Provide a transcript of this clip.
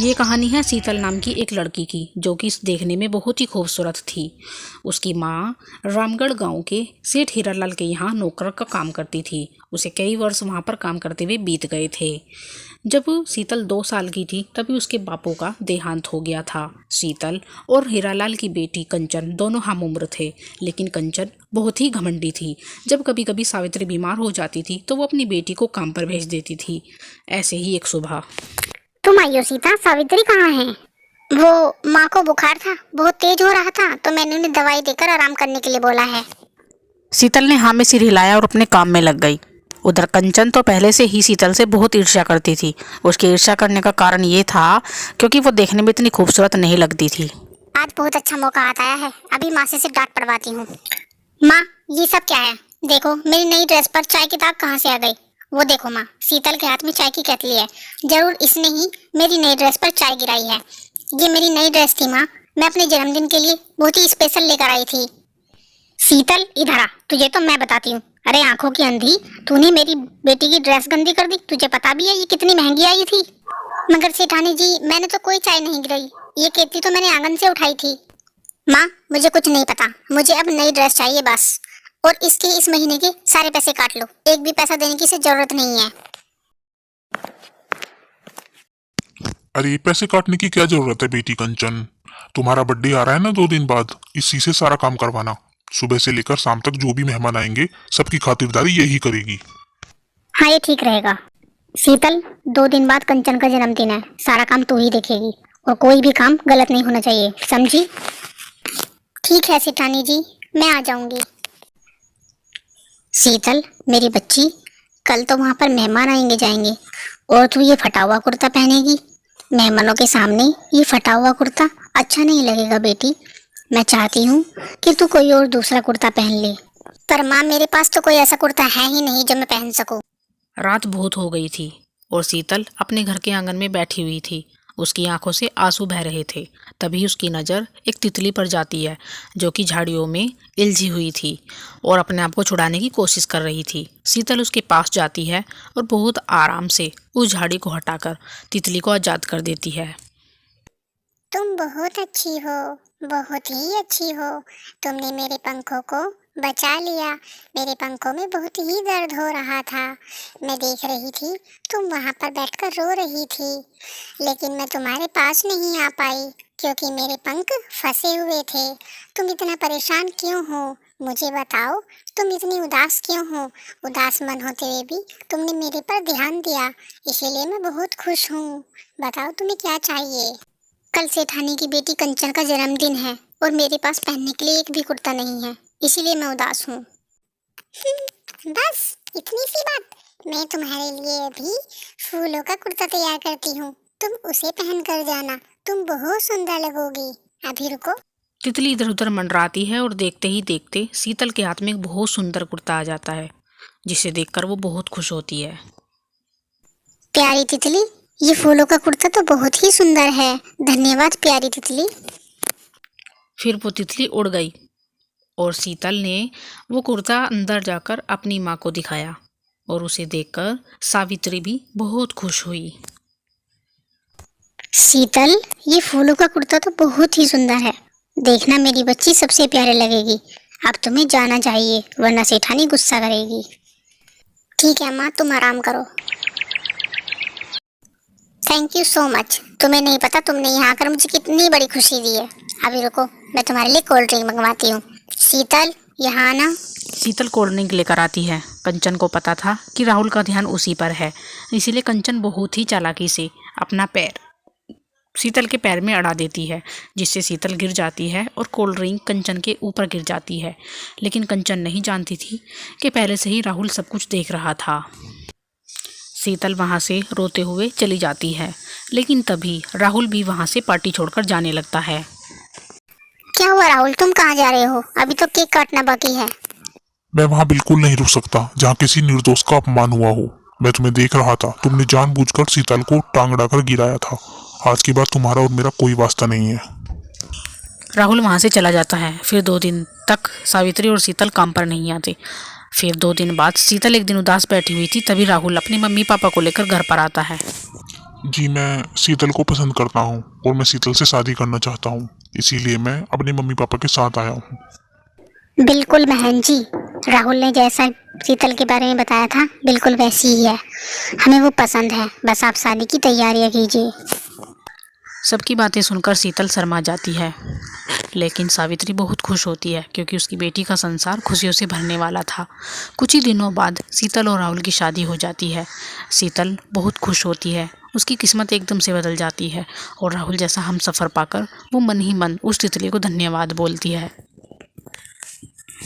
ये कहानी है शीतल नाम की एक लड़की की, जो कि देखने में बहुत ही खूबसूरत थी। उसकी माँ रामगढ़ गांव के सेठ हीरालाल के यहाँ नौकर का काम करती थी। उसे कई वर्ष वहाँ पर काम करते हुए बीत गए थे। जब शीतल 2 साल की थी तभी उसके बापू का देहांत हो गया था। शीतल और हीरालाल की बेटी कंचन दोनों हम उम्र थे, लेकिन कंचन बहुत ही घमंडी थी। जब कभी कभी सावित्री बीमार हो जाती थी तो वो अपनी बेटी को काम पर भेज देती थी। ऐसे ही एक सुबह, तुम आई हो सीता, सावित्री कहाँ है? वो माँ को बुखार था, बहुत तेज हो रहा था, तो मैंने उन्हें दवाई देकर आराम करने के लिए बोला है। शीतल ने हाँ में सिर हिलाया और अपने काम में लग गई। उधर कंचन तो पहले से ही शीतल से बहुत ईर्ष्या करती थी। उसकी ईर्ष्या करने का कारण ये था क्योंकि वो देखने में इतनी खूबसूरत नहीं लगती थी। आज बहुत अच्छा मौका आता है, अभी माँ से डांट पड़वाती हूँ। माँ, ये सब क्या है? देखो, मेरी नई ड्रेस पर चाय की दाग कहाँ से आ गई? वो देखो माँ, शीतल के हाथ में चाय की केतली है। जरूर इसने ही मेरी नई ड्रेस पर चाय गिराई है। ये मेरी नई ड्रेस थी माँ, मैं अपने जन्मदिन के लिए बहुत ही स्पेशल लेकर आई थी। शीतल, इधर आ, तुझे तो मैं बताती हूँ। अरे आंखों की अंधी, तूने मेरी बेटी की ड्रेस गंदी कर दी। तुझे पता भी है ये कितनी महंगी आई थी? मगर सेठानी जी, मैंने तो कोई चाय नहीं गिराई, ये केतली तो मैंने आंगन से उठाई थी। माँ, मुझे कुछ नहीं पता, मुझे अब नई ड्रेस चाहिए बस। और इसके इस महीने के सारे पैसे काट लो, एक भी पैसा देने की से जरूरत नहीं है। अरे पैसे काटने की क्या जरूरत है बेटी कंचन? तुम्हारा बर्थडे आ रहा है ना 2 दिन बाद, इसी से सारा काम करवाना। सुबह से लेकर शाम तक जो भी मेहमान आएंगे सबकी खातिरदारी यही करेगी। हाँ, ये ठीक रहेगा। शीतल, 2 दिन बाद कंचन का जन्मदिन है, सारा काम तू ही देखेगी और कोई भी काम गलत नहीं होना चाहिए, समझी? ठीक है सेठानी जी, मैं आ जाऊंगी। शीतल, मेरी बच्ची, कल तो वहाँ पर मेहमान आएंगे जाएंगे और तू ये फटा हुआ कुर्ता पहनेगी। मेहमानों के सामने ये फटा हुआ कुर्ता अच्छा नहीं लगेगा बेटी। मैं चाहती हूँ कि तू कोई और दूसरा कुर्ता पहन ले। पर माँ, मेरे पास तो कोई ऐसा कुर्ता है ही नहीं जो मैं पहन सकूँ। रात बहुत हो गई थी और शीतल अपने घर के आंगन में बैठी हुई थी। उसकी आंखों से आंसू बह रहे थे। तभी उसकी नज़र एक तितली पर जाती है, जो कि झाड़ियों में उलझी हुई थी और अपने आप को छुड़ाने की कोशिश कर रही थी। शीतल उसके पास जाती है और बहुत आराम से उस झाड़ी को हटाकर तितली को आज़ाद कर देती है। तुम बहुत अच्छी हो, बहुत ही अच्छी हो। तुमने मेरे पंखों को बचा लिया। मेरे पंखों में बहुत ही दर्द हो रहा था। मैं देख रही थी तुम वहाँ पर बैठकर रो रही थी, लेकिन मैं तुम्हारे पास नहीं आ पाई क्योंकि मेरे पंख फंसे हुए थे। तुम इतना परेशान क्यों हो? मुझे बताओ, तुम इतनी उदास क्यों हो? उदास मन होते हुए भी तुमने मेरे पर ध्यान दिया, इसीलिए मैं बहुत खुश हूँ। बताओ, तुम्हें क्या चाहिए? कल सेठानी की बेटी कंचन का जन्मदिन है और मेरे पास पहनने के लिए एक भी कुर्ता नहीं है, इसीलिए मैं उदास हूँ। बस इतनी सी बात? मैं तुम्हारे लिए अभी फूलों का कुर्ता तैयार करती हूँ, तुम उसे पहन कर जाना, तुम बहुत सुंदर लगोगी। अभी रुको। तितली इधर उधर मंडराती है और देखते ही देखते शीतल के हाथ में एक बहुत सुंदर कुर्ता आ जाता है, जिसे देखकर वो बहुत खुश होती है। प्यारी तितली, ये फूलों का कुर्ता तो बहुत ही सुंदर है। धन्यवाद प्यारी तितली। फिर वो तितली उड़ गई और शीतल ने वो कुर्ता अंदर जाकर अपनी माँ को दिखाया और उसे देखकर सावित्री भी बहुत खुश हुई। शीतल, ये फूलों का कुर्ता तो बहुत ही सुंदर है। देखना, मेरी बच्ची सबसे प्यारे लगेगी। अब तुम्हें जाना चाहिए, वरना सेठानी गुस्सा करेगी। ठीक है माँ, तुम आराम करो। Thank you so much. तुम्हें नहीं पता तुमने यहाँ आकर मुझे कितनी बड़ी खुशी दी है। अभी रुको, मैं तुम्हारे लिए कोल्ड ड्रिंक मंगवाती हूँ। शीतल, यहाँ आना। शीतल कोल्ड ड्रिंक लेकर आती है। कंचन को पता था कि राहुल का ध्यान उसी पर है, इसीलिए कंचन बहुत ही चालाकी से अपना पैर शीतल के पैर में अड़ा देती है, जिससे शीतल गिर जाती है और कोल्ड ड्रिंक कंचन के ऊपर गिर जाती है। लेकिन कंचन नहीं जानती थी कि पहले से ही राहुल सब कुछ देख रहा था। शीतल वहाँ से रोते हुए चली जाती है, लेकिन तभी राहुल भी वहाँ से पार्टी छोड़कर जाने लगता है। क्या हुआ राहुल, तुम कहाँ जा रहे हो? अभी तो केक काटना बाकी है। मैं वहाँ बिल्कुल नहीं रुक सकता जहाँ किसी निर्दोष का अपमान हुआ हो। मैं तुम्हें देख रहा था, तुमने जानबूझकर शीतल को टांग अड़ाकर गिराया था। आज के बाद तुम्हारा और मेरा कोई वास्ता नहीं है। राहुल वहाँ से चला जाता है। फिर 2 दिन तक सावित्री और शीतल काम पर नहीं आते। फिर 2 दिन बाद शीतल एक दिन उदास बैठी हुई थी, तभी राहुल अपने मम्मी पापा को लेकर घर पर आता है। जी मैं शीतल को पसंद करता हूँ और मैं शीतल से शादी करना चाहता हूँ, इसीलिए मैं अपने मम्मी पापा के साथ आया हूँ। बिल्कुल बहन जी, राहुल ने जैसा शीतल के बारे में बताया था बिल्कुल वैसी ही है। हमें वो पसंद है, बस आप शादी की तैयारियां कीजिए। सबकी बातें सुनकर शीतल शर्मा जाती है, लेकिन सावित्री बहुत खुश होती है क्योंकि उसकी बेटी का संसार खुशियों से भरने वाला था। कुछ ही दिनों बाद शीतल और राहुल की शादी हो जाती है। शीतल बहुत खुश होती है, उसकी किस्मत एकदम से बदल जाती है और राहुल जैसा हमसफर पाकर वो मन ही मन उस तितली को धन्यवाद बोलती है।